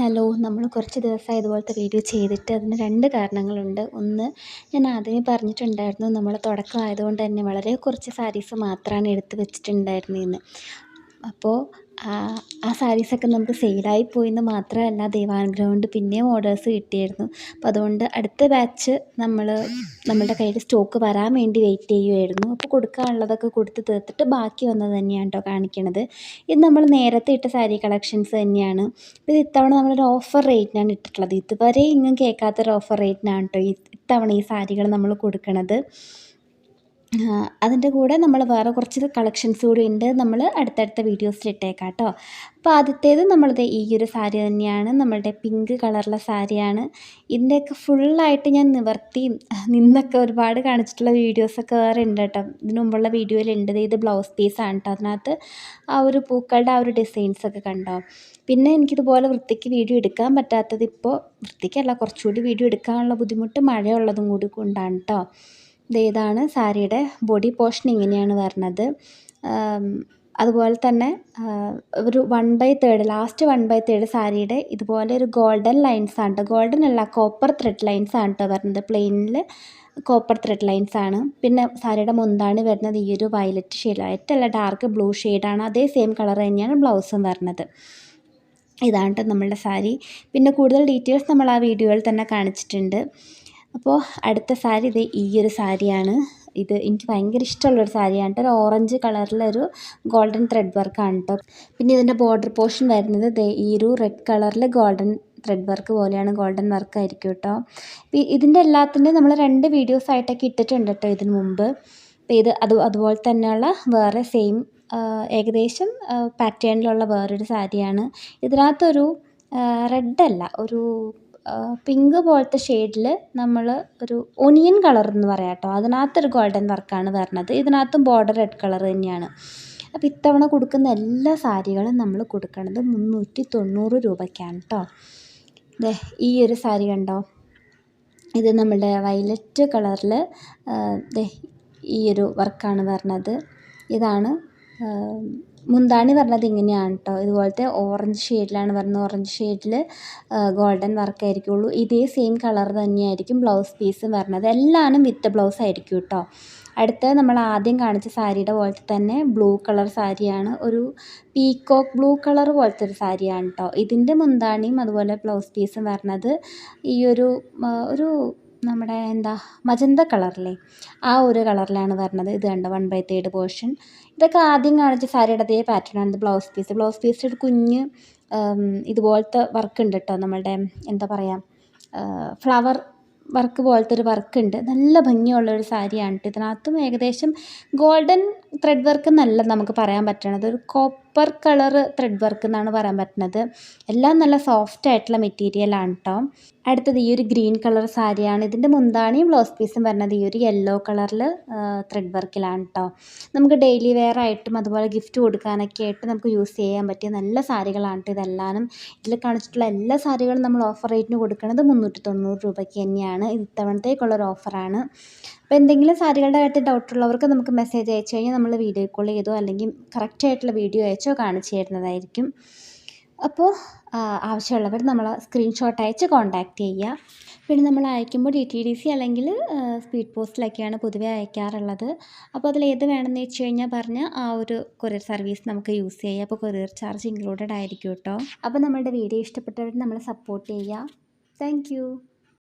Hello, നമ്മൾ കുറച്ച് ദിവസമായി ഇതുപോലത്തെ വീഡിയോ ചെയ്തിട്ട് അതിന് 2 കാരണങ്ങളുണ്ട്. ഒന്ന്, ഞാൻ ആദ്യമേ പറഞ്ഞിട്ടുണ്ടായിരുന്നു നമ്മൾ തുടക്കമായതുകൊണ്ട് തന്നെ വളരെ കുറച്ച് സാരീസ് മാത്രമാണ് എടുത്ത് വെച്ചിട്ടുണ്ടായിരുന്നതെന്ന്. അപ്പോൾ ആ സാരീസൊക്കെ നമുക്ക് സെയിലായി പോയെന്ന് മാത്രമല്ല, ദൈവാനുഗ്രഹം കൊണ്ട് പിന്നെയും ഓർഡേഴ്സ് കിട്ടിയായിരുന്നു. അപ്പോൾ അതുകൊണ്ട് അടുത്ത ബാച്ച് നമ്മളുടെ കയ്യിൽ സ്റ്റോക്ക് വരാൻ വേണ്ടി വെയിറ്റ് ചെയ്യുമായിരുന്നു. അപ്പോൾ കൊടുക്കാനുള്ളതൊക്കെ കൊടുത്ത് തീർത്തിട്ട് ബാക്കി വന്നത് തന്നെയാണ് കേട്ടോ കാണിക്കണത്. ഇത് നമ്മൾ നേരത്തെ ഇട്ട സാരി കളക്ഷൻസ് തന്നെയാണ്. ഇത് ഇത്തവണ നമ്മളൊരു ഓഫർ റേറ്റിനാണ് ഇട്ടിട്ടുള്ളത്. ഇതുവരെ ഇങ്ങും കേൾക്കാത്തൊരു ഓഫർ റേറ്റിനാണ് കേട്ടോ ഇത്തവണ ഈ സാരികൾ നമ്മൾ കൊടുക്കണത്. അതിൻ്റെ കൂടെ നമ്മൾ വേറെ കുറച്ച് കളക്ഷൻസ് കൂടി ഉണ്ട്. നമ്മൾ അടുത്തടുത്ത വീഡിയോസിൽ ഇട്ടേക്കാം കേട്ടോ. അപ്പോൾ ആദ്യത്തേത് നമ്മളുടെ ഈ ഒരു സാരി തന്നെയാണ്. നമ്മളുടെ പിങ്ക് കളറുള്ള സാരിയാണ്. ഇതിൻ്റെയൊക്കെ ഫുള്ളായിട്ട് ഞാൻ നിന്നൊക്കെ ഒരുപാട് കാണിച്ചിട്ടുള്ള വീഡിയോസൊക്കെ വേറെ ഉണ്ട് കേട്ടോ. ഇതിനു മുമ്പുള്ള വീഡിയോയിലുണ്ട്. ഇത് ബ്ലൗസ് പീസാണ് കേട്ടോ. അതിനകത്ത് ആ ഒരു പൂക്കളുടെ ആ ഒരു ഡിസൈൻസൊക്കെ കണ്ടോ. പിന്നെ എനിക്കിതുപോലെ വൃത്തിക്ക് വീഡിയോ എടുക്കാൻ പറ്റാത്തത്, ഇപ്പോൾ വൃത്തിക്കല്ല, കുറച്ചുകൂടി വീഡിയോ എടുക്കാനുള്ള ബുദ്ധിമുട്ട് മഴയുള്ളതും കൂടി കൊണ്ടാണ് കേട്ടോ. ഇതാണ് സാരിയുടെ ബോഡി പോർഷൻ, ഇങ്ങനെയാണ് വരുന്നത്. അതുപോലെ തന്നെ ഒരു 1/3 ലാസ്റ്റ് 1/3 സാരിയുടെ ഇതുപോലെ ഒരു ഗോൾഡൻ ലൈൻസാണ് കേട്ടോ. ഗോൾഡൻ അല്ല, കോപ്പർ ത്രെഡ് ലൈൻസാണ് കേട്ടോ വരുന്നത്. പ്ലെയിനിൽ കോപ്പർ ത്രെഡ് ലൈൻസാണ്. പിന്നെ സാരിയുടെ മുന്താണി വരുന്നത് ഈ ഒരു വയലറ്റ് ഷെയ്ഡ്, വയലറ്റല്ല, ഡാർക്ക് ബ്ലൂ ഷെയ്ഡാണ്. അതേ സെയിം കളർ തന്നെയാണ് ബ്ലൗസും വരുന്നത്. ഇതാണ് കേട്ടോ നമ്മളുടെ സാരി. പിന്നെ കൂടുതൽ ഡീറ്റെയിൽസ് നമ്മൾ ആ വീഡിയോയിൽ തന്നെ കാണിച്ചിട്ടുണ്ട്. അപ്പോൾ അടുത്ത സാരി ഈ ഒരു സാരിയാണ്. ഇത് എനിക്ക് ഭയങ്കര ഇഷ്ടമുള്ളൊരു സാരിയാണ് കേട്ടോ. ഒരു ഓറഞ്ച് കളറിലൊരു ഗോൾഡൻ ത്രെഡ് വർക്കാണ് കേട്ടോ. പിന്നെ ഇതിൻ്റെ ബോർഡർ പോർഷൻ വരുന്നത് ഈ ഒരു റെഡ് കളറിൽ ഗോൾഡൻ ത്രെഡ് വർക്ക് പോലെയാണ്, ഗോൾഡൻ വർക്കായിരിക്കും കേട്ടോ. ഇതിൻ്റെ എല്ലാത്തിൻ്റെ നമ്മൾ 2 വീഡിയോസായിട്ടൊക്കെ ഇട്ടിട്ടുണ്ട് കേട്ടോ ഇതിന് മുമ്പ്. അപ്പോൾ അതുപോലെ തന്നെയുള്ള വേറെ സെയിം ഏകദേശം പാറ്റേണിലുള്ള വേറൊരു സാരിയാണ്. ഇതിനകത്തൊരു റെഡല്ല, ഒരു പിങ്ക് പോലത്തെ ഷെയ്ഡിൽ നമ്മൾ ഒരു ഒനിയൻ കളർ എന്ന് പറയാം കേട്ടോ. അതിനകത്തൊരു ഗോൾഡൻ വർക്കാണ് വരുന്നത്. ഇതിനകത്തും ബോർഡർ റെഡ് കളർ തന്നെയാണ്. അപ്പോൾ ഇത്തവണ കൊടുക്കുന്ന എല്ലാ സാരികളും നമ്മൾ കൊടുക്കുന്നത് 390 രൂപയ്ക്കാണ് കേട്ടോ. ഈ ഒരു സാരി കണ്ടോ. ഇത് നമ്മുടെ വയലറ്റ് കളറിൽ ഈ ഒരു വർക്കാണ് വരുന്നത്. ഇതാണ് മുന്താണി പറഞ്ഞത് ഇങ്ങനെയാണ് കേട്ടോ. ഇതുപോലത്തെ ഓറഞ്ച് ഷെയ്ഡിലാണ് വരുന്നത്. ഓറഞ്ച് ഷെയ്ഡിൽ ഗോൾഡൻ വർക്കായിരിക്കുള്ളൂ. ഇതേ സെയിം കളർ തന്നെയായിരിക്കും ബ്ലൗസ് പീസും വരുന്നത്. എല്ലാനും വിത്ത് ബ്ലൗസ് ആയിരിക്കും കേട്ടോ. അടുത്ത നമ്മൾ ആദ്യം കാണിച്ച സാരിയുടെ പോലത്തെ തന്നെ ബ്ലൂ കളർ സാരിയാണ്. ഒരു പീക്കോക്ക് ബ്ലൂ കളർ പോലത്തെ ഒരു സാരിയാണ് കേട്ടോ. ഇതിൻ്റെ മുന്താണിയും അതുപോലെ ബ്ലൗസ് പീസും വരുന്നത് ഈ ഒരു നമ്മുടെ മജന്ത കളറിലെ ആ ഒരു കളറിലാണ് വരുന്നത്. ഇത് കണ്ടോ 1/3 പോർഷൻ. ഇതൊക്കെ ആദ്യം കാണിച്ച സാരിയുടെ അതേ പാറ്റേണാണ്. ഇത് ബ്ലൗസ് പീസ് ഒരു കുഞ്ഞ് ഇതുപോലത്തെ വർക്ക് ഉണ്ട് കേട്ടോ. നമ്മളുടെ ഫ്ലവർ വർക്ക് പോലത്തെ ഒരു വർക്കുണ്ട്. നല്ല ഭംഗിയുള്ളൊരു സാരിയാണ് കേട്ടോ. ഇതിനകത്തും ഏകദേശം ഗോൾഡൻ ത്രെഡ് വർക്ക് എന്നല്ല നമുക്ക് പറയാൻ പറ്റണത്, ഒരു കോപ്പർ കളർ ത്രെഡ് വർക്ക് എന്നാണ് പറയാൻ പറ്റുന്നത്. എല്ലാം നല്ല സോഫ്റ്റ് ആയിട്ടുള്ള മെറ്റീരിയലാണ് കേട്ടോ. അടുത്തത് ഈ ഒരു ഗ്രീൻ കളർ സാരിയാണ്. ഇതിൻ്റെ മുന്താണിയും ബ്ലൗസ് പീസും വരുന്നത് ഈ ഒരു യെല്ലോ കളറിൽ ത്രെഡ് വർക്കിലാണ് കേട്ടോ. നമുക്ക് ഡെയിലി വെയർ ആയിട്ടും അതുപോലെ ഗിഫ്റ്റ് കൊടുക്കാനൊക്കെ ആയിട്ട് നമുക്ക് യൂസ് ചെയ്യാൻ പറ്റിയ നല്ല സാരികളാണ് കേട്ടോ ഇതെല്ലാനും. ഇതിൽ കാണിച്ചിട്ടുള്ള എല്ലാ സാരികളും നമ്മൾ ഓഫർ റേറ്റിന് കൊടുക്കുന്നത് 390 രൂപയ്ക്ക് തന്നെയാണ്. ഇത് ഇത്തവണത്തേക്കുള്ളൊരു ഓഫറാണ്. അപ്പോൾ എന്തെങ്കിലും സാരികളുടെ കാര്യത്തിൽ ഡൗട്ടുള്ളവർക്ക് നമുക്ക് മെസ്സേജ് അയച്ചു കഴിഞ്ഞാൽ നമ്മൾ വീഡിയോ കോൾ ചെയ്തോ അല്ലെങ്കിൽ കറക്റ്റായിട്ടുള്ള വീഡിയോ അയച്ചോ കാണിച്ചു തരുന്നതായിരിക്കും. അപ്പോൾ ആവശ്യമുള്ളവർ നമ്മൾ സ്ക്രീൻഷോട്ട് അയച്ച് കോൺടാക്റ്റ് ചെയ്യുക. പിന്നെ നമ്മൾ അയക്കുമ്പോൾ DTDC അല്ലെങ്കിൽ സ്പീഡ് പോസ്റ്റിലൊക്കെയാണ് പൊതുവേ അയക്കാറുള്ളത്. അപ്പോൾ അതിലേത് വേണമെന്ന് വെച്ച് കഴിഞ്ഞാൽ പറഞ്ഞാൽ ആ ഒരു കൊറിയർ സർവീസ് നമുക്ക് യൂസ് ചെയ്യാം. അപ്പോൾ കൊറിയർ ചാർജ് ഇൻക്ലൂഡഡ് ആയിരിക്കും കേട്ടോ. അപ്പോൾ നമ്മളുടെ വീഡിയോ ഇഷ്ടപ്പെട്ടവർ നമ്മളെ സപ്പോർട്ട് ചെയ്യുക. താങ്ക്